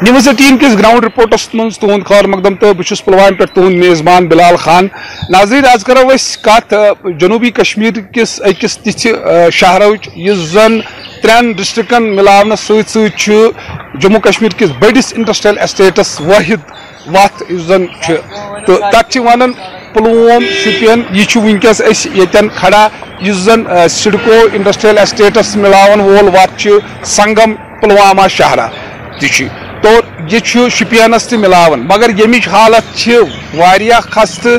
News 18 کس ground reports من تہد خیر مقدم تو بہت پلوامہ پہ تہد میزبان بلال خان. ناظرین آج کرو کت جنوبی کشمیر کس اکس تتھ شہرچ زن ترین ڈسٹرکن ملاونہ ست جموں کشمیر کس بڑس انڈسٹریل اسٹیٹس واحد وت زن تو تک ونان پلوم شپین یہ ونکس یتن کھڑا زن سڈکو انڈسٹریل اسٹیٹس ملاون وول وت سنگم پلوامہ شہرہ تہ تو یہ شپینس تہ ملاون مگر یمچ حالت خستہ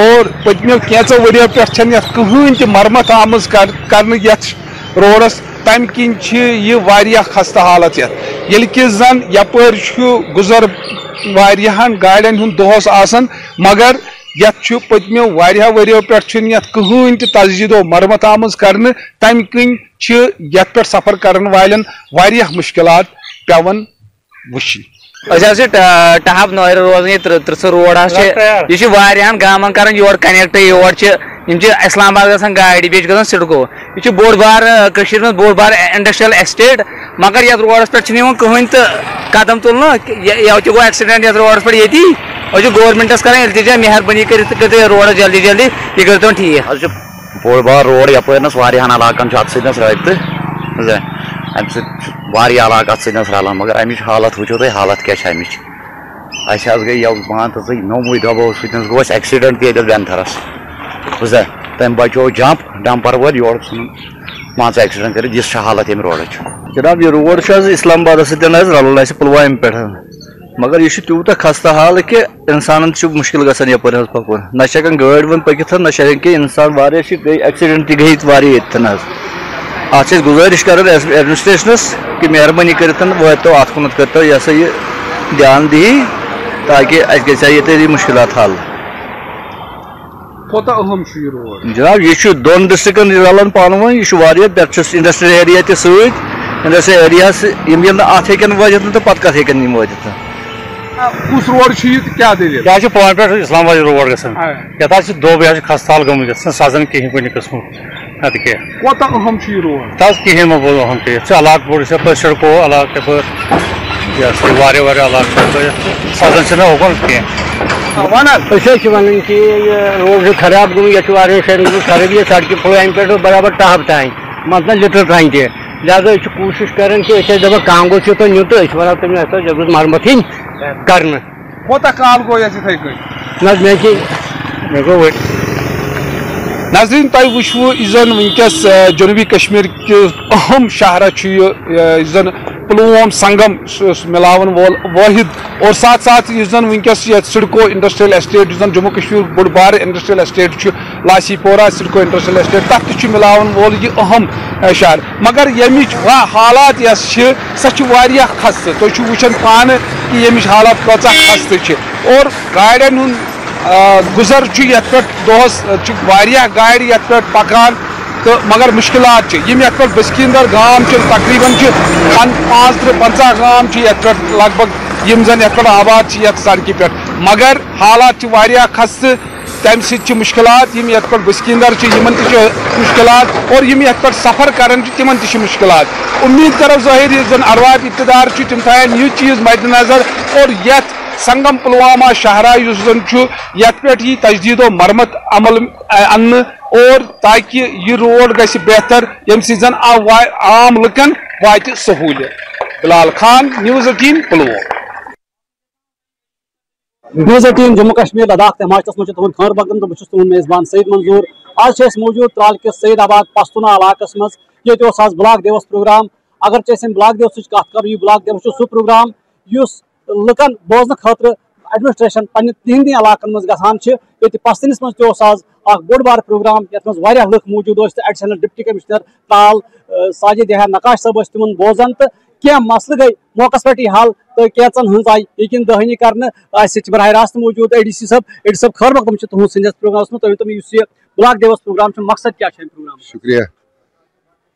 اور پتمو کینچو وریو پہ کہین تہ مرمت آمز کرنے یتھ روڈس تمہ کن یہ خستہ حالت یل کہ زن یپر گزر واریاہن گاڑین ہند دہس آسان مگر یتھ پتمو وریو پہ کہین تہ تجدید و مرمت آمز کرنے تمہ کن یتھ پہ سفر کرن والن واریاہ مشکلات پیون وشی. ٹہب نور روزان یہ ترس روڈ یہ گامن کران یور کنیکٹ یور اسلام آباد گھان گاڑی بیچ گھان سڈکو یہ بوڑ بار من بوڑ بار انڈسٹریل اسٹیٹ مگر یھ روڈس پہ کہین تو قدم تلن یہ گو ایکسیڈنٹ یھ روڈس پہ یہ گورمنٹس کران التجا مہربانی کر روڈ جلدی جلدی یہ کرو ٹھیک. بوڑ بار روڈ یپرنس واریاہن علاقن ات ستس رابطہ امہ سہ علاقہ ات ستس رلان مگر امچ حالت وچو تھی حالت کیا امچ اہس گئی مان تو نوموے دبو ستن گو ایکسیڈنٹ تھی بینتھرس بوزا تم بچو جمپ ڈمپر وول یور ژھُنُن مان ژٕ ایکسیڈنٹ کٔرِتھ یِژھ چھِ حالت ییٚمہِ روڈٕچ. جناب یہ روڈ اسلام آباد سۭتۍ رلان اسہِ پُلوامہِ پٮ۪ٹھ مگر یہ تیوٗتاہ خستہٕ حال کہ انسانن مشکل گژھان یپٲرۍ حظ پکُن نہ چھِ ہٮ۪کان گٲڑۍ وۄنۍ پٔکِتھ نہ چھِ ہٮ۪کان کینٛہہ انسان واریاہ چھِ گٔے ایکسیڈنٹ تہِ گٔے واریاہ ییٚتٮ۪ن حظ. اتھ چھِ أسۍ گُزٲرِش کران ایڈمنسٹریشنس کہ مہربٲنی کٔرِتھ وٲتۍتو اتھ کُنتھ کٔرۍتو یہ ہسا یہ دھیان دِہی تاکہ اَسہِ گژھِ ہا ییٚتہِ مُشکلات حل. جناب یہ دون ڈسٹرکن رلان پانہٕ ؤنۍ یہِ چھُ واریاہ پٮ۪ٹھٕ چھُس انڈسٹریل ایریا تہِ سۭتۍ انڈسٹریل ایریاہس یِم نہٕ اتھ ہیٚکن وٲتِتھ تہٕ پتہٕ کتھ ہیٚکن یِم وٲتِتھ. کس روڈ کیا دلیل یہ پلوامہ پہ اسلام آباد روڈ گھان یہ دب یہ خستہ حال گمت یہ سزان کہین کُنہِ قسمُک نتہٕ کینٛہہ. کوتاہ اہم یہ روڈ تس کہین مہ بوز اہم چیز علاقہ بوڑ یپٲرۍ سڑکو علاقہ یپٲرۍ یہ واریاہ علاقہ سزان چھنہٕ اوکُن کینٛہہ. ونان کہ یہ روڈ خراب گوٚمُت یتھ واریاہ جایَن گٔمٕژ خرٲبی سڑکہِ پُلوامہِ پٮ۪ٹھ برابر ٹہب تانۍ مطلب لِٹر تانۍ تہِ لہذا یہ کوشش کران کہ أسۍ ٲسۍ دپان کم گوٚژھ یوٚتن نیُن تہٕ أسۍ ونو تٔمِس اَسہِ ضروٗرت مرمت ہِنۍ کرنہٕ. کوتاہ کال گوٚو یتھ یِتھَے کٔنۍ؟ نہ مےٚ گوٚو ؤرۍ. ناظرین تۄہہِ وٕچھوٕ یُس زن ونکس جنوبی کشمیر کِس اہم شہرہ یُس زن پلووم سنگم ملاون وول واحد اور ساتھ ساتھ یُس زن ونکس سڈکو انڈسٹریل اسٹیٹ یُس زن جموں کشمیر بوڑ بار انڈسٹریل اسٹیٹ لاسی پورہ سڈکو انڈسٹریل اسٹیٹ تتھ تہِ چھُ ملاون وول یہ اہم شہر مگر یمچ حالات یس سۄ چھِ واریاہ خستہٕ. تُہۍ چھِو وٕچھان پانہٕ کہ یمچ حالات کۭژاہ خستہٕ چھِ اور گاڑین ہُنٛد گزر یتھ پٮ۪ٹھ دۄہس چھِ واریاہ گاڑِ یتھ پٮ۪ٹھ پکان تو مگر مشکلات یم یتھ پٮ۪ٹھ بسکیندر گام تقریباً 35-50 گام یتھ پٮ۪ٹھ لگ بھگ یم زن یتھ پٮ۪ٹھ آباد یتھ سڑکہِ پٮ۪ٹھ مگر حالات واریاہ خستہٕ تمہِ سۭتۍ چھِ مشکلات یم یتھ پٮ۪ٹھ بسکیندر یمن تہِ چھِ مشکلات اور یم یتھ پٮ۪ٹھ سفر کران تمن تہِ چھِ مشکلات. امید کرو ظٲہر یُس زن اروات اقتدار تم تھاون یہ چیز مد نظر اور یتھ سنگم پلوامہ شہرہ یُس زن یتھ پٮ۪ٹھ یہ تجدید و مرمت عمل ان اور تاکہ یہ روڈ گژھِ بہتر یم سۭتۍ زن عام لُکن واتہِ سہوٗلیت. بلال خان نیوز 18 پلووم. نیوز 18 جموں کشمیر لداخ تہٕ ہماچلس منٛز چھُ تُہُنٛد خٲر مقدم تہٕ بہٕ چھُس تُہُنٛد میزبان سعید منظور. آز چھِ أسۍ موٗجوٗد ترال کِس سعید آباد پستونا علاقس منٛز ییٚتہِ اوس آز بلاک دیوس پروگرام. اگر أسۍ بلاک دیوسٕچ کتھ کرو یہ بلاک دیوس چھُ سُہ پروگرام یُس لُکن بوزنہٕ خٲطرٕ ایڈمنسٹریشن پننہِ تِہنٛدِ علاقن منٛز گژھان چھِ. ییٚتہِ پستنس منٛز تہِ اوس آز اکھ بوٚڑ بار پروگرام یتھ منٛز واریاہ لُکھ موٗجوٗد ٲسۍ تہٕ ایڈیشنل ڈپٹی کمشنر تال ساجد یحیٰ نقاش صٲب ٲسۍ تِمن بوزان تہٕ کینٛہہ مسلہٕ گٔے موقعس پٮ۪ٹھٕے حل تہٕ کینٛژن ہٕنٛز آیہِ یقیٖن دہٲنی کرنہٕ. اسہِ چھِ براہ راست موٗجوٗد اے ڈی سی صٲب خٲر مقدم چھِ تُہُنٛد سٲنِس پروگرامس منٛز. تُہۍ ؤنۍتو مےٚ یُس یہِ بلاک دیوس پروگرام چھُ مقصد کیٛاہ چھُ اَمہِ پروگرامُک؟ شُکریہ.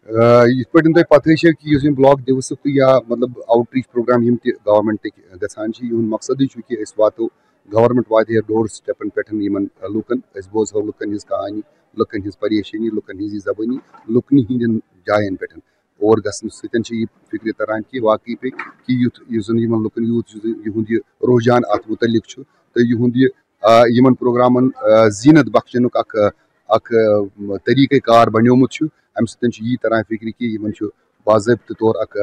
یِتھ پٲٹھۍ تۄہہِ پتہٕے چھِ کہِ یُس یِم بلاک دیوسُک تہٕ یا مطلب آوُٹ ریٖچ پروگرام یِم تہِ گورمنٹٕکۍ گژھان چھِ یِہُنٛد مقصدٕے چھُ کہِ أسۍ واتو گورمنٹ واتہِ ہے ڈور سٹیپن پٮ۪ٹھ یِمن لُکن أسۍ بوزہو لُکن ہٕنٛز کہانی لُکن ہٕنٛز پریشٲنی لُکن ہٕنٛز زبٲنی لُکنہِ ہٕنٛدٮ۪ن جاین پٮ۪ٹھ اور گژھنہٕ سۭتۍ چھِ یہِ فِکرِ تران کہ واقعی پے کہ یُس زن یِمن لُکن یِہُنٛد یہِ رُجحان اَتھ مُتعلق چھُ تہٕ یِہُنٛد یہِ یِمن پروگرامن زیٖنت بخشنُک اکھ طریٖقہٕ کار بنیومُت چھُ اَمہِ سۭتۍ چھُ یی تران فِکرِ کہ یِمن چھُ باضٲبطہٕ طور اکھ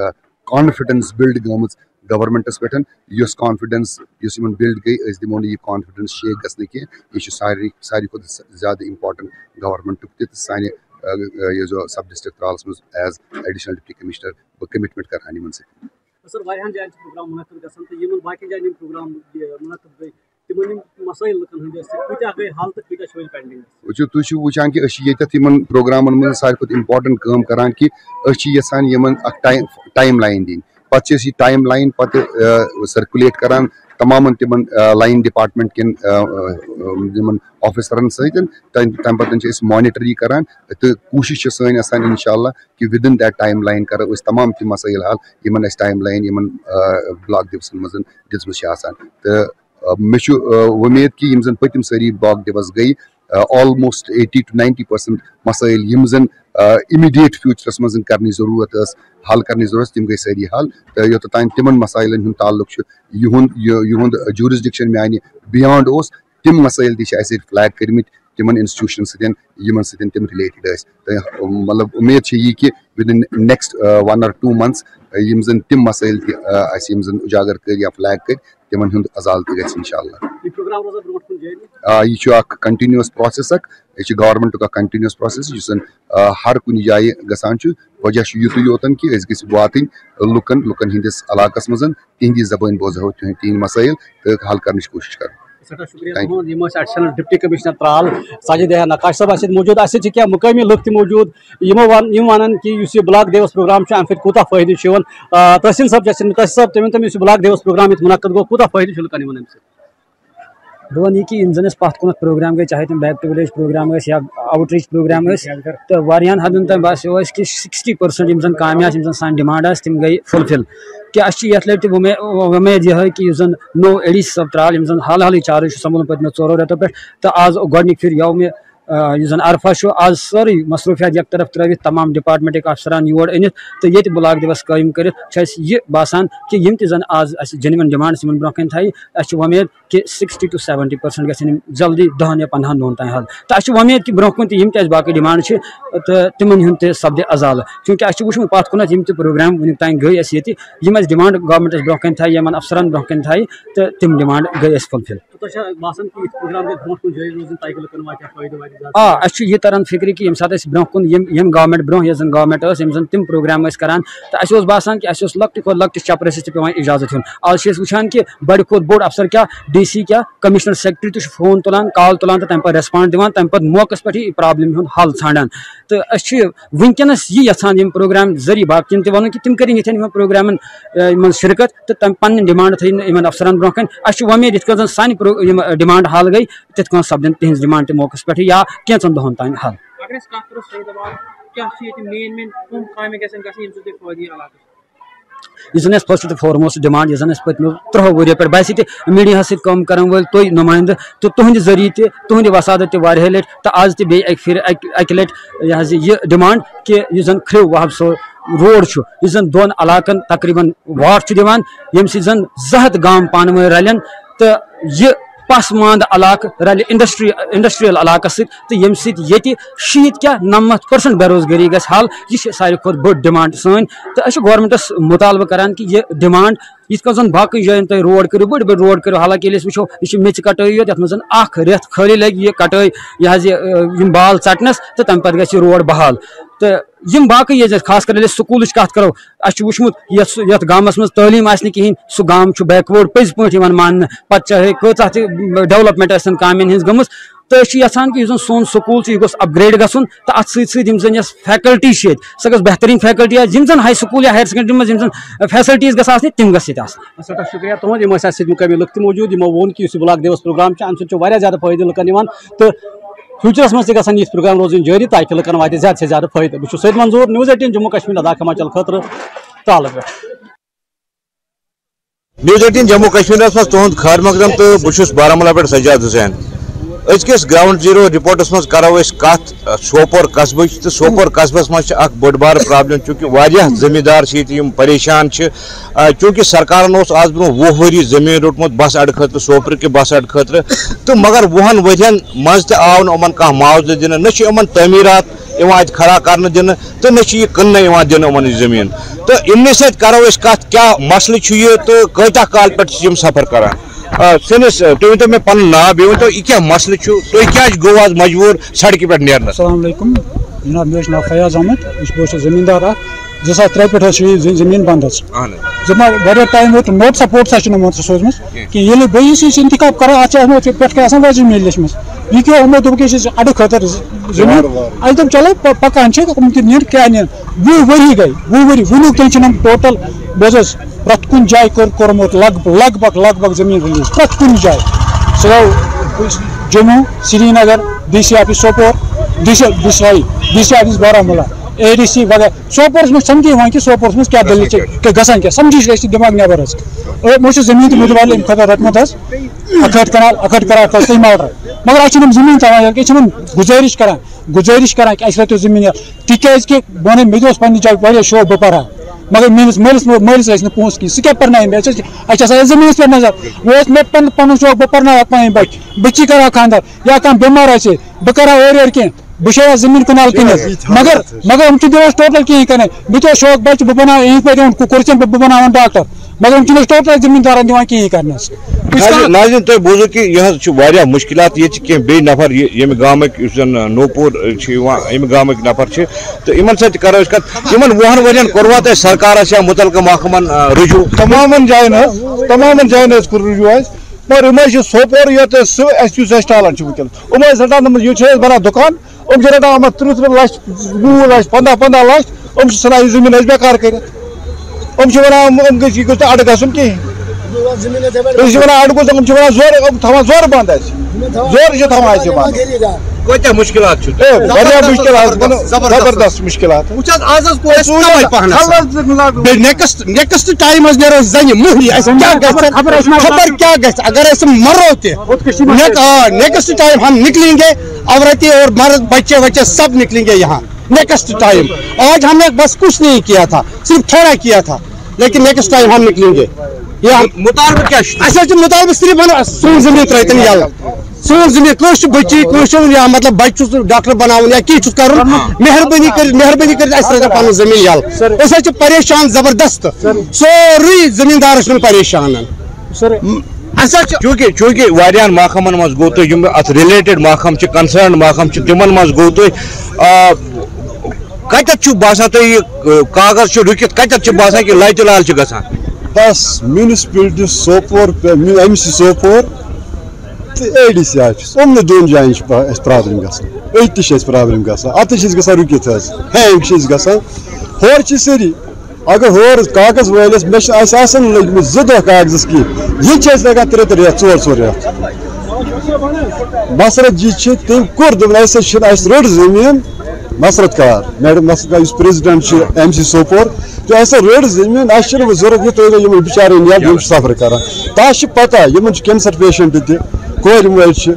کانفِڈنس بِلڈ گٔمٕژ گورمنٹس پٮ۪ٹھ یۄس کانفِڈنس یۄس یِمن بِلڈ گٔے أسۍ دِمو نہٕ یہِ کانفِڈنس شیک گژھنہٕ کینٛہہ یہِ چھُ ساروی کھۄتہٕ زیادٕ امپارٹنٹ گورمنٹُک تہِ تہٕ سانہِ یُس سب ڈسٹرکٹ ترالس منٛز ایز ایڈیشنل ڈپٹی کمشنر بہٕ کمٹمنٹ کرہا یِمن سۭتۍ. سر واریاہن جاین چھِ پروگرام منعقد گژھان تہٕ یِمن باقین جاین یِم پروگرام منعقد گٔے تِمن یِم مسٲیل لُکن ہٕنٛدۍ ٲسۍ کۭتیاہ گٔے حل تہٕ کۭتیاہ چھِ وۄنۍ پینڈنگ. وٕچھِو تُہۍ چھِو وٕچھان کہ أسۍ چھِ ییٚتٮ۪تھ یِمن پروگرامن منٛز ساروی کھۄتہٕ امپارٹنٹ کٲم کران کہ أسۍ چھِ یژھان یِمن اکھ ٹایم لایِن دِنۍ پتہٕ چھِ أسۍ یہِ ٹایم لایِن پتہٕ سٔرکُلیٹ کران تمامن تِمن لایِن ڈپارٹمنٹ کٮ۪ن یِمن آفِسرن سۭتۍ تمہِ پتہٕ چھِ أسۍ مانِٹر یہِ کران تہٕ کوٗشش چھِ سٲنۍ آسان انشاء اللہ کہ وِدن دیٹ ٹایم لایِن کرو أسۍ تمام تِم مسٲیل حل یِمن اَسہِ ٹایم لایِن یِمن بلاک دِوسن منٛز دِژمٕژ چھِ آسان تہٕ مےٚ چھُ وۄمید کہ یِم زن پٔتِم سٲری بلاک دِوس گٔے آلموسٹ 80 to 90% مسٲیل یِم زن اِمِڈیٹ فیوٗچرس منٛز کرنٕچ ضروٗرت ٲس حل کرنٕچ ضروٗرت تِم گٔے سٲری حل تہٕ یوٚتتھ تانۍ تِمن مسٲیلن ہُنٛد تعلق چھُ یِہُنٛد جوٗرِسڈِکشن میانہِ بِیانٛڈ اوس تِم مسٲیل تہِ چھِ اَسہِ ییٚتہِ فلیگ کٔرمٕتۍ تِمن انسٹِٹیوٗشنن سۭتۍ یِمن سۭتۍ تِم رِلیٹڈ ٲسۍ تہٕ مطلب اُمید چھِ یی کہ وِدن نیکسٹ 1 or 2 months یِم زن تِم مسٲیل تہِ اَسہِ یِم زن اُجاگر کٔرۍ یا فلیگ کٔرۍ تِمن ہُنٛد ازالہٕ تہِ گژھِ انشاء اللہ. یہِ چھُ اکھ کنٹِنیوٗس پروسیس اکھ یہِ چھُ گورمنٹُک اکھ کنٹِنیوٗس پروسیس یُس زن ہر کُنہِ جایہِ گژھان چھُ وجہ چھُ یِتُے یوتن کہ أسۍ گٔژھۍ واتٕنۍ لُکن ہٕنٛدِس علاقس منٛز تِہنٛدی زبٲنۍ بوزہو تِہنٛدۍ مسٲیل تہٕ حل کرنٕچ کوٗشش کرو. سٮ۪ٹھاہ شُکریہ تُہُنٛد یِم ٲسۍ additional deputy commissioner Tral Sajid Ahya Naqash صٲب اَسہِ سۭتۍ موٗجوٗد اَسہِ سۭتۍ چھِ کینٛہہ مُقٲمی لُکھ تہِ موٗجوٗد یِم وَنان کہ یُس یہِ بلاک دیوس پروگرام چھُ اَمہِ سۭتۍ کوٗتاہ فٲیدٕ چھُ یِوان. تحصیل صٲب چھِ تحصیل صٲب تُہۍ ؤنۍتو یُس یہِ بلاک دیوس پروگرام ییٚتہِ مُنعقد گوٚو کوٗتاہ فٲیدٕ چھُ لُکن یِوان اَمہِ سۭتۍ. بہٕ وَنہٕ یہِ کہِ یِم زَن اَسہِ پَتھ کُنَتھ پروگرام گٔے چاہے تِم بیک ٹُو وِلیج پروگرام ٲسۍ یا آوُٹ ریٖچ پروگرام ٲسۍ تہٕ واریاہن حدن تام باسیو اَسہِ کہِ 60% یِم زَن کامہِ آسہٕ یِم زَن سانہِ ڈِمانڈ آسہٕ تِم گٔے فُلفِل کہِ اَسہِ چھِ یَتھ لَٹہِ تہِ وۄمید یِہے کہِ یُس زَن نوٚو اے ڈی سی صٲب ترال یِم زَن حال حالٕے چارٕج چھُ سمبولمُت پٔتمیو 4 رٮ۪تو پٮ۪ٹھ تہٕ آز گۄڈنِکۍ پھِرِ یو مےٚ یُس زَن عرفہ چھُ آز سٲرٕے مصروٗفیات یکہٕ طرف ترٲوِتھ تمام ڈپارٹمنٹٕکۍ افسران یور أنِتھ تہٕ ییٚتہِ بلاک دِوس قٲیِم کٔرِتھ چھُ اَسہِ یہِ باسان کہِ یِم تہِ زَن آز اَسہِ جینوَن ڈِمانڈٕس یِمن برونٛہہ کَنہِ تھایہِ اَسہِ چھِ وۄمید کہِ 60 to 70% گژھن یِم جلدی 10 یا 15 دۄہن تانۍ حل تہٕ اَسہِ چھِ وۄمید کہِ برونٛہہ کُن تہِ یِم تہِ اَسہِ باقٕے ڈِمانڈ چھِ تہٕ تِمن ہُنٛد تہِ سپدِ ازالہٕ چوٗنٛکہِ اَسہِ چھُ وٕچھمُت پَتھ کُنتھ یِم تہِ پروگرام وٕنیُک تانۍ گٔے اَسہِ ییٚتہِ یِم اَسہِ ڈِمانڈ گورمنٹَس برونٛہہ کَنہِ تھایہِ یِمن افسرن برونٛہہ کَنہِ تھایہِ تہٕ تِم ڈِمانڈ گٔے اَسہِ فُلفِل. آ اَسہِ چھُ یہِ تران فِکرِ کہِ ییٚمہِ ساتہٕ أسۍ برونٛہہ کُن یِم گورمنٹ برونٛہہ یۄس زن گورمنٹ ٲس یِم زن تِم پروگرام ٲسۍ کران تہٕ اَسہِ اوس باسان کہِ اَسہِ اوس لۄکٹہِ کھۄتہٕ لۄکٹِس چپرَس تہِ پیوان اِجازت ہیوٚن آز چھِ أسۍ وٕچھان کہِ بڑِ کھۄتہٕ بوٚڑ افسر کیاہ ڈی سی کیاہ کمشنر سیکرٹری تہِ چھُ فون تُلان کال تُلان تہٕ تَمہِ پتہٕ ریسپانڈ دِوان تَمہِ پتہٕ موقعس پٮ۪ٹھٕے پرابلم ہُنٛد حل ژھانڈان تہٕ أسۍ چھِ وٕنکیٚنس یہِ یژھان یِم پروگرام ذٔریعہٕ باقین تہِ وَنُن کہِ تِم کٔرِنۍ یِتھٮ۪ن یِمن پروگرامن منٛز شِرکت تہٕ تِم پنٕنہِ ڈِمانڈ تھٲیِن یِمن افسرن برونٛہہ کَنہِ اَسہِ چھُ وۄمید یِتھ کٔنۍ زن سانہِ یِم ڈِمانڈ حل گٔے تِتھ کٔنۍ سپدن تِہنٛز ڈِمانڈ تہِ موقعس پٮ۪ٹھٕے یا کینٛژن دۄہن تانۍ حل. یُس زن اَسہِ فٔسٹ تہٕ فارموسٹ ڈِمانڈ یُس زن اَسہِ پٔتمیو 30 ؤرۍیو پٮ۪ٹھ باسہِ تہِ میٖڈیاہس سۭتۍ کٲم کرن وٲلۍ تُہۍ نُمٲیندٕ تہٕ تُہنٛدِ ذٔریعہٕ تہِ تُہنٛدِ وسادت تہِ واریاہہِ لٹہِ تہٕ آز تہِ بیٚیہِ اکہِ پھِرِ اکہِ لٹہِ یہِ حظ یہِ ڈِمانڈ کہِ یُس زن کھرٛو وہب صٲب روڈ چھُ یُس زن 2 علاقن تقریٖبن واٹ چھُ دِوان ییٚمہِ سۭتۍ زن 200 گام پانہٕ ؤنۍ رلن تہٕ یہِ پسماندٕ علاقہٕ رلہِ انڈسٹریل علاقس سۭتۍ تہٕ ییٚمہِ سۭتۍ ییٚتہِ 60 کیٛاہ 90% بے روزگٲری گژھِ حل یہِ چھِ ساروی کھۄتہٕ بٔڑ ڈِمانڈ سٲنۍ تہٕ أسۍ چھِ گورمنٹس مُطالبہٕ کران کہِ یہِ ڈِمانڈ یِتھ کٔنۍ زن باقٕے جاین تُہۍ روڈ کٔرِو بٔڑۍ بٔڑۍ روڈ کٔرِو حالانکہِ ییٚلہِ أسۍ وٕچھو یہِ چھِ میٚژِ کٹٲیی یوت یتھ منٛز 1 رٮ۪تھ خٲلی لگہِ یہِ کٹٲے یہِ حظ یِم بال ژٹنس تہٕ تمہِ پتہٕ گژھِ یہِ روڈ بحال تہٕ یِم باقٕے ییٚتہِ خاص کر ییٚلہِ أسۍ سکوٗلٕچ کتھ کرو اَسہِ چھُ وٕچھمُت یتھ گامس منٛز تعلیٖم آسہِ نہٕ کِہینۍ سُہ گام چھُ بیکوٲڈ پٔزۍ پٲٹھۍ یِوان ماننہٕ پتہٕ چاہے کۭژاہ تہِ ڈیولپمنٹ ٲسِن کامٮ۪ن ہٕنٛز گٔمٕژ تہٕ أسۍ چھِ یژھان کہِ یُس زن سون سکوٗل چھُ یہِ گوٚژھ اپگریڈ گژھُن تہٕ اتھ سۭتۍ سۭتۍ یِم زن یۄس فیکلٹی چھِ ییٚتہِ سۄ گٔژھ بہتریٖن فیکلٹی آسہِ یِم زن ہاے سکوٗل یا ہایر سیکنڈری منٛز یِم زن فیسلٹیٖز گژھِ آسنہِ تِم گژھِ ییٚتہِ آسنہِ. سٮ۪ٹھاہ شُکریہ تُہُنٛد یِم ٲسۍ اَسہِ سۭتۍ مُقٲمی لُکھ تہِ موٗجوٗد یِمو ووٚن کہِ یُس یہِ بلاک دیوس پروگرام چھُ اَمہِ سۭتۍ چھُ واریاہ زیادٕ فٲیدٕ لُکن یِوان تہٕ فیوٗچرس منٛز تہِ گژھن یِتھۍ پروگرام روزٕنۍ جٲری تاکہِ لُکن واتہِ زیادٕ سے زیادٕ فٲیدٕ. بہٕ چھُس سعید منظوٗر نِوٕز 18 جموں کشمیٖر لداخ ہماچل خٲطرٕ تالہٕ پٮ۪ٹھ. نِوٕز 18 جموں کشمیٖرس منٛز تُہُنٛد خٲر مقدم تہٕ بہٕ چھُس بارہمولہ پٮ۪ٹھ سجاد حُسین. أزکِس گراؤنڈ زیٖرو رِپورٹس منٛز کرو أسۍ کتھ سوپور قصبٕچ تہٕ سوپور قصبس منٛز چھِ اکھ بٔڑ بار پرابلم چوٗنکہِ واریاہ زٔمیٖندار چھِ ییٚتہِ یِم پریشان چھِ چوٗنکہِ سرکارن اوس آز برٛونٛہہ 20 ؤری زٔمیٖن روٚٹمُت بس اڈٕ خٲطرٕ سوپرٕکہِ بس اڈٕ خٲطرٕ تہٕ مگر 20 ؤرین منٛز تہِ آو نہٕ یِمن کانٛہہ معاوضہٕ دِنہٕ نہ چھِ یِمن تعمیٖرات یِوان اَتہِ کھڑا کرنہٕ دِنہٕ تہٕ نہ چھِ یہِ کٕننہٕ یِوان دِنہٕ یِمن یہِ زٔمیٖن تہٕ یِمنٕے سۭتۍ کرو أسۍ کتھ کیٛاہ مسلہٕ چھُ یہِ تہٕ کۭتیاہ کال پٮ۪ٹھ چھِ یِم سفر کران سٲنِس تُہۍ ؤنۍتو مےٚ پنُن ناو بیٚیہِ ؤنۍتو یہِ کیٛاہ مسلہٕ چھُ تُہۍ کیٛازِ گوٚو آز مجبوٗر سڑکہِ پٮ۪ٹھ نیرنس السلام علیکم جناب مےٚ چھُ ناو فیاض احمد بہٕ چھُس زٔمیٖندار اکھ 2003 پٮ۪ٹھ حظ چھِ یہِ زٔمیٖن بنٛد حظ واریاہ ٹایم ووت نوٹسا پوٹسا چھِنہٕ یِمو سوزمٕژ کینٛہہ ییٚلہِ بہٕ یہِ انتخاب کران اَتھ چھِ آسان پٮ۪ٹھ کَنۍ آسان وۄزٕج لیچھمٕژ یہِ کیٛاہ یِمو دوٚپ یہِ چھِ اَڈٕ خٲطرٕ زٔمیٖن اَسہِ دوٚپ چلو پکان چھِ یِم تہِ نِن کیٛاہ نِن 20 ؤری گٔے 20 ؤری وُنیُک تانۍ چھِنہٕ یِم ٹوٹل بہٕ حظ اوس پرٛٮ۪تھ کُنہِ جایہِ کوٚرمُت لگ بگ زٔمیٖن رِلیٖز پرٛٮ۪تھ کُنہِ جایہِ سُہ گوٚو Jammu Srinagar D C office Sopore D C office Baramulla ADC وغیرہ سوپورس منٛز سمجھی یِوان کہِ سوپورس منٛز کیٛاہ دٔلیٖل چھِ گژھان کیٛاہ سمجھی چھِ أسۍ دٮ۪ماغ نٮ۪بر حظ مےٚ چھُ زٔمیٖن تہِ مُدوال اَمہِ خٲطرٕ رٔٹمُت حظ اکھ کنال خٲطرٕ ماٹر مگر اَسہِ چھِنہٕ یِم زٔمیٖن تھاوان ییٚلہِ أسۍ چھِ یِمن گُزٲرِش کران کہِ اَسہِ رٔٹِو زٔمیٖن تِکیازِ کہِ بہٕ وَنہٕ مےٚ تہِ اوس پننہِ جایہِ واریاہ شوق بہٕ پرٕ ہا مگر میٲنِس مٲلِس ٲسۍ نہٕ پونٛسہٕ کِہیٖنۍ سُہ کیٛاہ پرنایہِ مےٚ اَسہِ چھِ آسان زٔمیٖنَس پٮ۪ٹھ نظر وۄنۍ اوس مےٚ پنُن شوق بہٕ پرناوہا پنٕنۍ بچہِ بٔچی کرٕ ہا خانٛدر یا کانٛہہ بٮ۪مار آسہِ بہٕ کرٕ ہا اورٕ کینٛہہ بہٕ چھُس زٔمیٖن کنال کٕنِتھ مگر یِم چھِ دِوان ٹوٹل کِہیٖنۍ کَرنٕے مےٚ تہِ اوس شوق بچہِ بہٕ بناوٕ یِہِنٛدۍ پٲٹھۍ کورسن بہٕ بناوان ڈاکٹر مگر یِم چھِنہٕ ٹوٹل زٔمیٖندارن دِوان کِہیٖنۍ کرنَس ناظریٖن تُہۍ بوٗزِو کہِ یہِ حظ چھُ واریاہ مُشکِلات ییٚتہِ چھِ کینٛہہ بیٚیہِ نفر ییٚمہِ گامٕکۍ یُس زن نوپور چھِ یِوان اَمہِ گامٕکۍ نفر چھِ تہٕ یِمن سۭتۍ تہِ کرو أسۍ کتھ یِمن 20 ؤرین کوٚروا تۄہہِ سرکارس یا مُتعلقہٕ محکمن رجوٗع تمامن جاین حظ کوٚر رجوٗع اَسہِ مگر یِم حظ چھِ سوپور یوت سُہ اَسہِ یُس اَسہِ ٹالن چھُ وٕنکیٚن یِم ٲسۍ رٹان یہِ چھِ أسۍ بنان دُکان یِم چھِ رٹان یِمن 30 لچھ 20 لچھ 15 لچھ یِم چھِ ژھٕنان یہِ زٔمیٖن اَسہِ بیکار کٔرِتھ یِم چھِ ونان یہِ گوٚژھ نہٕ اَڈٕ گژھُن کِہیٖنۍ أسۍ چھِ ونان اَڈٕ گوٚژھ یِم چھِ ونان زورٕ یِم تھاوان زورٕ بنٛد اَسہِ زورٕ چھِ تھاوان اَسہِ بنٛد کۭتیاہ مُشکِلات چھِ واریاہ مُشکِلات زبردست مُشکِلات نیکسٹ ٹائم نیرو زنہِ مٔہنی اَسہِ کیٛاہ گژھِ خبر کیٛاہ گژھِ اگر أسۍ مرو تہِ نیکسٹ ٹائم ہم نکلیں گے عورتیں اور مرد بچے وچے سب نکلیں گے یہاں نیکسٹ ٹائم آج ہم نے بس کچھ نہیں کیا تھا صرف تھوڑا کیا تھا لیکن نیکسٹ ٹائم ہم نکلیں گے مطالبہ کیٛاہ چھُ اَسہِ مطالبہ صرف سون زٔمیٖن ترٛٲیتن یَلہٕ سون زٔمیٖن کٲنٛسہِ چھُ بٔچی کٲنٛسہِ چھُ یا مطلب بچہِ چھُس ڈاکٹر بناوُن یا کینٛہہ چھُس کرُن مہربٲنی کٔرِتھ اَسہِ ترٛٲیتن پنُن زٔمیٖن یَلہٕ أسۍ حظ چھِ پریشان زبردست سورُے زٔمیٖندارس چھُنہٕ پریشان چوٗنٛکہِ واریاہن محکمن منٛز گوٚو تۄہہِ یِم اتھ رِلیٹِڈ محکم چھِ کنسٲرن محکم چھِ تِمن منٛز گوٚو تۄہہِ کتٮ۪تھ چھُ باسان تۄہہِ یہِ کاغذ چھُ رُکِتھ کتٮ۪تھ چھُ باسان کہِ لچہِ لال چھِ گژھان بس میونسپلٹی سوپور MC سوپور تہٕ ADC آفس یِمنٕے دۄن جاین چھِ اَسہِ پرابلِم گژھان أتۍ تہِ چھِ اَسہِ پرابلِم گژھان اَتھ چھِ أسۍ گژھان رُکِتھ حظ ہینگ چھِ أسۍ گژھان ہورٕ چھِ سٲری اگر ہورٕ کاغذ وٲلِس مےٚ چھِ اَسہِ آسان نہٕ لٔگمٕتۍ 2 دۄہ کاغذس کینٛہہ یہِ چھِ اَسہِ لگان 3 رٮ۪تھ 4 رٮ۪تھ مسرت جی چھِ تٔمۍ کوٚر دوٚپُن اَسہِ حظ چھِنہٕ اَسہِ رٔٹ زٔمیٖن مسرت کار میڈم مسرت کار یُس پریزِڈنٹ چھِ MC سوپور تہٕ اَسہِ رٔٹ زٔمیٖن اَسہِ چھِنہٕ وۄنۍ ضوٚرتھ یہِ تُہۍ یِمن بِچارٮ۪ن یَلہٕ یِم چھِ سفر کران تۄہہِ چھِ پتہ یِمن چھِ کینسر پیشنٹ تہِ کورِ مٲلۍ چھِ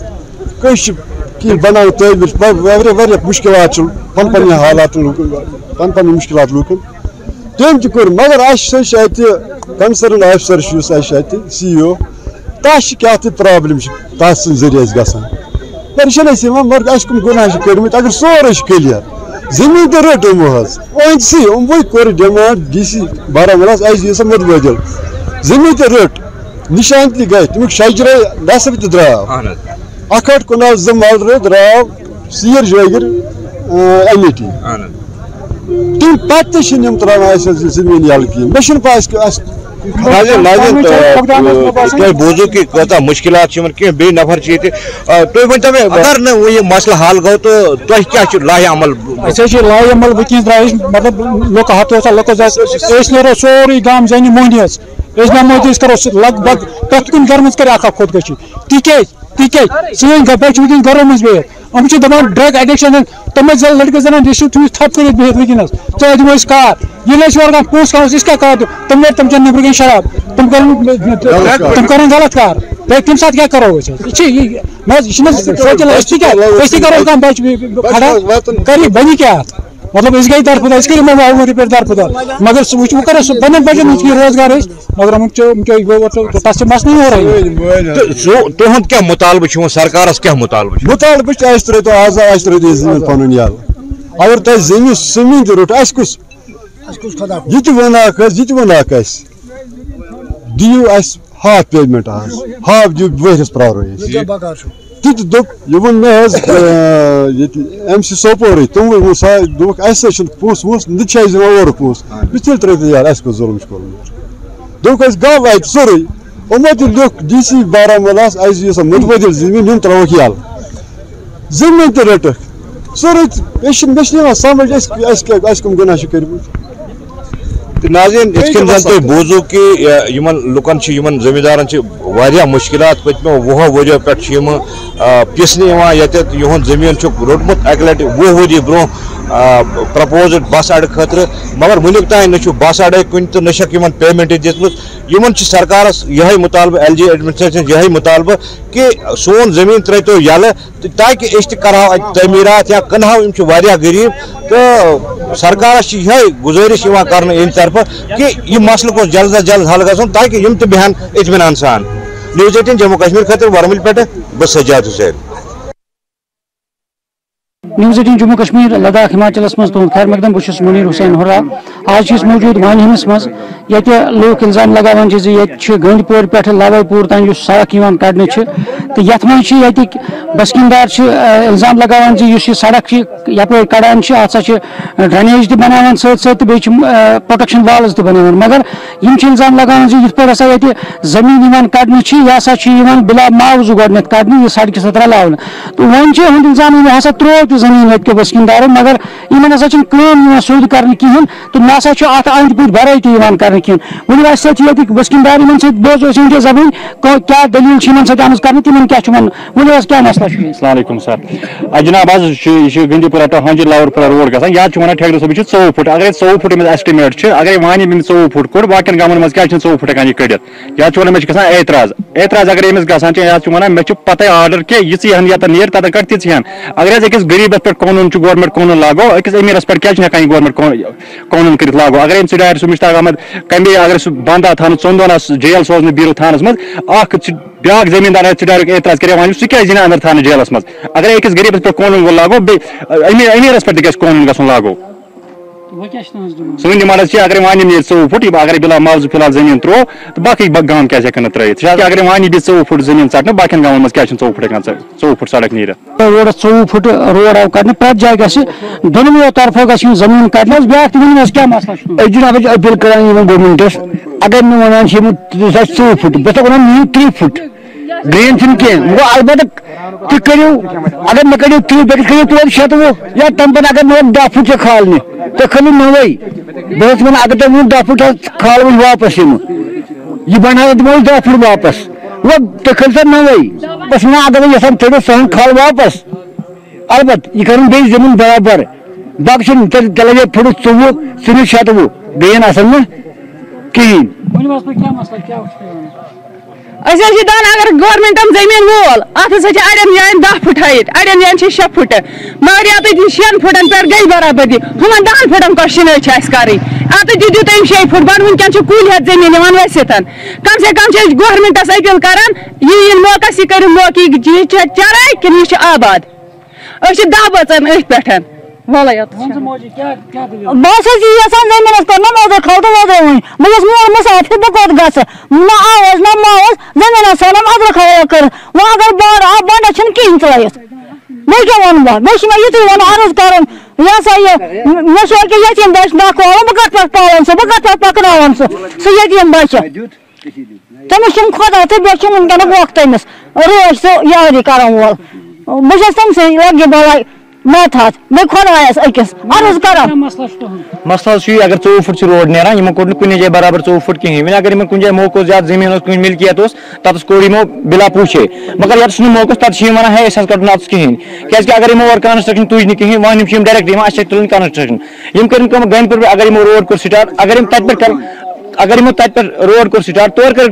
کٲنٛسہِ چھِ کینٛہہ بناوان تعمیٖر واریاہ مُشکِلات چھِ پنٕنۍ حالات لُکن پنٕنۍ مُشکِلات لُکن تٔمۍ تہِ کوٚر مگر اَسہِ چھِ اَتہِ کنسرن آفسر چھُ یُس اَسہِ اَتہِ CEO تَس چھِ کیٛاہ تہِ پرابلِم چھِ تَتھ سٕنٛدۍ ذٔریعہٕ اَسہِ گژھان مگر یہِ چھِنہٕ اَسہِ یِوان مگر اَسہِ کٕم گۄناہ چھِ کٔرمٕتۍ اگر سورُے چھُ کٕلیر زٔمیٖن تہِ رٔٹ یِمو حظ أنۍسٕے یِموٕے کوٚر ڈِمانڈ DC بارہمولہس اَسہِ دِیِو سا مُتبٲدِل زٔمیٖن تہِ رٔٹ نِشان تہِ گٔے تَمیُک شجرے نصب تہِ درٛاو 1 کنال 2 ملرٕ درٛاو سیٖر جٲگِر MET تَمہِ پتہٕ تہِ چھِنہٕ یِم ترٛاوان اَسہِ حظ یہِ زٔمیٖن یَلہٕ کِہیٖنۍ مےٚ چھُنہٕ پاے اَسہِ تۄہہِ بوٗزِو کہِ کۭژاہ مُشکِلات چھِ یِمن کینٛہہ بیٚیہِ نفر چھِ ییٚتہِ تُہۍ ؤنۍتو مےٚ اگر نہٕ وۄنۍ یہِ مسلہٕ حل گوٚو تہٕ تۄہہِ کیٛاہ چھُ لاہہِ عمل أسۍ حظ چھِ لاہہِ عمل وٕنکیٚنس درٛاے أسۍ مطلب لُکہٕ ہتو أسۍ نیرو سورُے گام زَنہِ مۄہنی حظ أسۍ نِمو أسۍ کرو لگ بگ پرٛٮ۪تھ کُنہِ گرٕ منٛز کرِ اکھ خۄدکٔشی تِکیازِ سٲنۍ بچہِ وٕنکیٚنس گرو منٛز بِہِتھ یِم چھِ دپان ڈرگ ایڈکشن تِم ٲسۍ لڑکہٕ زنان رِشو تھٲیِو تھپ کٔرِتھ بِہِتھ وٕنکیٚنس ژٕ دِمو أسۍ کار ییٚلہِ أسۍ یورٕ کانٛہہ پونٛسہٕ کھاوو أسۍ کیٛاہ کار دِمو تِم چٮ۪ن نیٚبرٕ کَنۍ شراب تِم کرن غلط کار تمہ سات کیا کرو کرو کم بچہ کھڑا کر بنی کیا مطلب اس گئی درپدار اس کرو معاون رپیٹ درپدار مگر وہ کرو سہ پنن بچن روزگار مگر تس مس نہیں ہو رہا تہد کیا مطالبہ سرکارس کیا مطالبہ اس ترو آز اس ترو زمین پن یل اگر تہ زمین تہ روٹ اس کس یہ وناک دیو اس ہاف پیمنٹ آز ہاف دیو ورس پرارو تہ دپ یہ ون مے ایم سی سوپور تم دک اس پوس ووس نت اور پوس تیل ترت یار اس کو ظلم کورمت دک گو ات سوری یمو تہ لیوکھ ڈی سی بارہمولہ اس متبادل زمین یم تروک یل زمین تہ رٹکھ سوری مے سمجھ اس کم گناہ کرمت ناظرین اتن زن تھی بوزو کہ لکن زمیندارن واریاہ مشکلات پتمو 20 ؤریو پہ پسنہ یہد زمین روٹمت اکہ لٹہ 20 ؤری برو پرپوزڈ بس اڈ خاطر مگر ونیک تین نہ بس اڈے کن تو نہ پیمنٹ دن سرکارس یہ مطالبہ ایل جی ایڈمنسٹریشن یہ مطالبہ کہ سون زمین ترتو یل تاکہ اس کرو تعمیرات یا کنہو واریاہ غریب تو سرکارس یہ گزارش کر طرف کہ یہ مسئلہ کو جلد از جلد حل گھن تاکہ یم تہ بہن اطمینان سان نیوز 18 جموں کشمیر خاطر ورمل پہ بس سجاد حسین نیوز 18 جموں کشمیر لداخ ہماچل مز تہد خیر مقدم بہت منیر حسین ہرا آج موجود وانہمس مز یہ لوگ الزام لگان یہ گند پور پہ لاوے پور تین سڑک کڑنے تو یت مزید بسکندار الزام لگان اس سڑک یپ کڑان ات ڈرینیج تہ بنانا ست پروٹیکشن والز تہ بنانا مگر الزام لگان یت پہ ہسا یہ زمین کڑنے یہ ہسا بلا معاوضہ گۄڈنیتھ کڑنے یہ سڑکہ سۭتۍ رلاونہٕ تو ون الزام ہسا ترو زمین یت بسکندارن مگر ان ہسا کلیم سیود کرنے کہین تو نہ ات اند پہ بھرائی تہ کرنے کہین ون یہ بسکندار بوزو ان زبان کیا دلیل ست آمت کرنے تمہیں کیا ون کیا مسئلہ السلام علیکم سر جناب یہ گندی پورہ ٹو ہنجی لاور پورہ روڈ گا یا ونان ٹھیکدر صاحب 14 فٹ اگر 14 فٹ ایسٹیمیٹ اگر وان 14 فٹ کوڑ باقین گامن مز کیا 14 فٹ ہیکان یہ کڑت یا ونان مے گژھان اعتراض اگر امس گژھان یا ونان مے پتہ آرڈر کہ یہ یتن نیر تتن کٹ تیان اگر أکس غریبس پہ قونون گورنمنٹ قونون لاگو أکس امیرس پہ کیا ہیکان گورنمنٹ قونون کرت لاگو اگر ام ڈائر سہ مشتاق احمد کمی اگر سہ بند تھان 2 دۄہن جیل سوزن بیرو تھانس مز بیاکھ زمیندار ڈائریکٹ اعتراض کر سہ کیا زین اندر تھانہ جیلس مز اگر أکس غریبس پہ قونون لاگو امیرس پہ تہ قونون گژھن لاگو سون ڈمانڈ اگر وانی نیے 14 فٹ اگر بلا معاوضہ فی الحال زمین ترو تو باقی گام کیا ہیکن ترت اگر وانی 14 فٹ زمین ژٹنہ باقین گامن مز کیا 14 فٹ ہیکان 14 فٹ سڑک نیرت روڈ 14 فٹ روڈ آو کرنے پرت جائے گھس دونوی طرفو گھس زمین کڑنے بیاکھ تہ کیا مسئلہ جناب اپیل کران گورنمنٹس اگر نہ ونان 14 فٹ بس ونان 3 فٹ گرین چھ کی وہ البتہ تہ کرو اگر نہ کرو 3 فٹ کرو تو 60 یا تم پہ اگر نہ 10 فٹ کھالنے تو کھلو 9 بہت ون اگر تم 10 فٹ کھال واپس یہ بنا دمو 10 فٹ واپس وہ تو کھل سا 9 بس نا اگر یسان تھوڑا سہن کھال واپس البتہ یہ کرن بیس زمین برابر باقی تلے فٹ 24 سن 60 بین اصل نا کہین دان اگر گورمنٹ زمین وول ات اڑین جائن 10 فٹ ہائٹ اڑین جائن 6 فٹ مگر یا 6 فٹن پہ گئی برابری ہمن 10 فٹن کوشچن کریں ات دِو تم 6 فٹ بڑ ونکین کل ہتھ زمین ورست کم سے کم گورمنٹس اپیل کران یہ موقع یہ کرو موقع یہ چیز چرائی کہ یہ آباد دہ بچن ات پہ بہت یژھان زمینس کر موزہ کھلتہ ووزہ ون بہت مول مسافر بہ کوت گھس نہ آوز نہ ماوز زمین سالم ادرک ہوا کر وہ اگر باڑ آو بنڈ چھ کہین ترائت مے کیا ون بہ مے یہ ون عرض کرن یہ سا یہ مے سو کہ یتیم بچ نہ کھول بہ کت پہ پالن سہ بہ کت پہ پکناون سہ یتیم بچہ تمس چھ خدا تہ بیچ ونکن وقت تمس روز سہ یاری کرن وول بہ چھس تم سے لگے بلائی مت ہاتھ میں خدایس أکس عرض کران مسئلہ اگر 14 فٹ روڈ نیران یہ کور کن جائے برابر 14 فٹ کہین وی اگر کن جائے موقع زیادہ زمین کن ملکیت تتس کوڑ بلا پوچھے مگر یتس موقع تک ونان ہے اس کڑ نتس کہین کیازکہ اگر اور کنسٹرکشن تج نہ کہین ون ڈائریکٹ اس تلن کنسٹرکشن کرن گند پہ اگر روڈ کور سٹارٹ اگر تت پہ روڈ کور سٹارٹ تور کر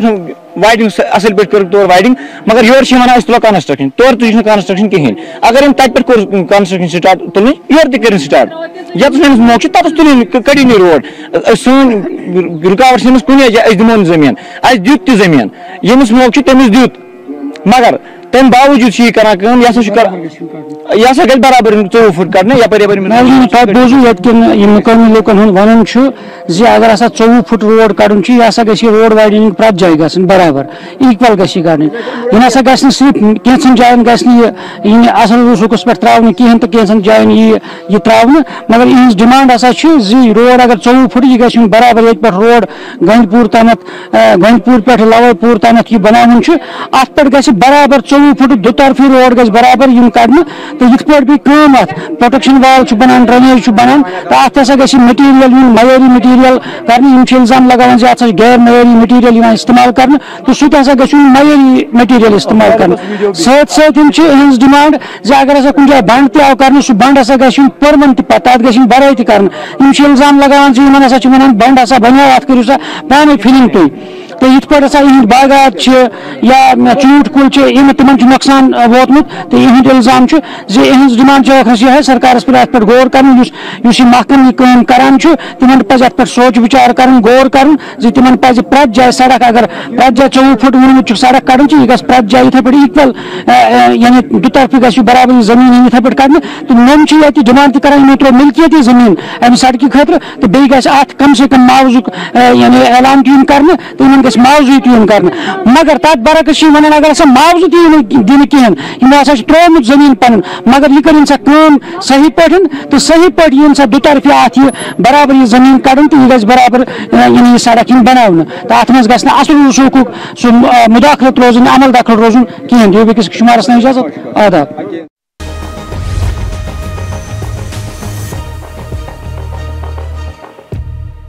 وائڈنگ اصل پہ کر تور وائڈنگ مگر یور تلو کنسٹرکشن تور تھی کنسٹرکشن کہین اگر تک پہ کنسٹرکشن سٹارٹ تلن یور تہ سٹارٹ یتس میرے موقع تتس تلن کڑی نی روڈ سون رکاوٹ سمس کن جائے دمو زمین دیت تہ زمین یمس موقع تمس دیت مگر تم باوجود یہ کران یہ ہسا گھر برابر 24 فٹ کڑنے پہ بوزو یت مقامی لوکن ہند ون زی اگر ہسا 24 فٹ روڈ کڑن یہ ہسا گھ روڈ وائڈنگ پرت جائے گھن برابر ایکول گھ کڑن یہ ہسا گھ صرف کینچن جائن گھ اصل رسوکس پہ تراؤن کہین تو کینچن جائن یہ تراؤن مگر یہ ڈمانڈ ہسا زی روڈ اگر 24 فٹ یہ گھ برابر یہ پہ روڈ گنڈ پور تامت گنڈ پور پہ لاول پور تامت یہ بناون ات پہ گھ برابر 24 فٹ دو طرفی روڈ گھ برابر یم کڑنے تو یہ پہ بھی کام ات پروٹیکشن وال بنان ڈرینیج بنان تو ات ہسا گھ مٹیریل معیاری مٹیریل کرنے الزام لگان زِ ات غیر معیاری مٹیریل استعمال کرنے تو سہ ہسا گھن معیاری مٹیریل استعمال کرنے ساتھ ساتھ ہز ڈمانڈ زِ اگر ہسا کن جائے بنڈ تہ آو کرنے سہ بنڈ ہسا گھن پرمن تہ پتہ تک گھن بڑائی تہ کرنے الزام لگان زِ یمن ہسا ونان بنڈ ہسا بناو ات کٔرِو سا پانے فلنگ تُہۍ تو یہ پہ ہسا یہ باغات یا ژوٗنٛٹھۍ کُلۍ تمن نۄقصان ووتمُت تو یہ الزام زِ یہٕنٛز ڈمانڈ یہ سرکارس پہ ات پہ غور کرن اس محکم یہ کٲم کران تمن پزِ ات پہ سوچ وچار کرن غور کرن زِ تمن پزِ پرٛٮ۪تھ جایہِ سڑک اگر پرٛٮ۪تھ جایہِ 24 فٹ ووٚنمُت سڑک کڑن یہ گژھِ پرٛٮ۪تھ جایہِ یِتھٕے پٲٹھۍ ایکول یعنی دُطرفی گژھِ برابر یہ زمین یِتھٕے پٲٹھۍ کڑنہٕ تو نوٚم چھِ ییٚتہِ ڈمانڈ تہِ کران یِمو ترٛوو ملکیت یہ زمین امہِ سڑکہِ خٲطرٕ تو بیٚیہِ گژھِ اتھ کم سے کم معاوضُک یعنی اعلان تہِ یُن کرنہٕ تہٕ یِمن گژھِ معاوضہٕ تہِ یُن کرنہٕ مگر تتھ برعکس ونان اگر ہسا معاوضہٕ تہِ یی نہٕ دِنہٕ کہیٖنۍ یِمو ہسا ترٛوومُت زمین پنُن مگر یہ کرن سا کٲم صحیح پٲٹھۍ تو صحیح پٲٹھۍ یِن سا دُطرفی ات یہ برابر یہ زمین کڑن تو یہ گژھِ برابر یعنی یہ سڑک ین بناونہٕ تو ات منٛز گژھِ نہٕ اصل رسوٗخُک سُہ مداخلت روزُن عمل دخل روزُن کہیٖنۍ دِیِو بیٚکِس شُمارس نہٕ اجازت آداب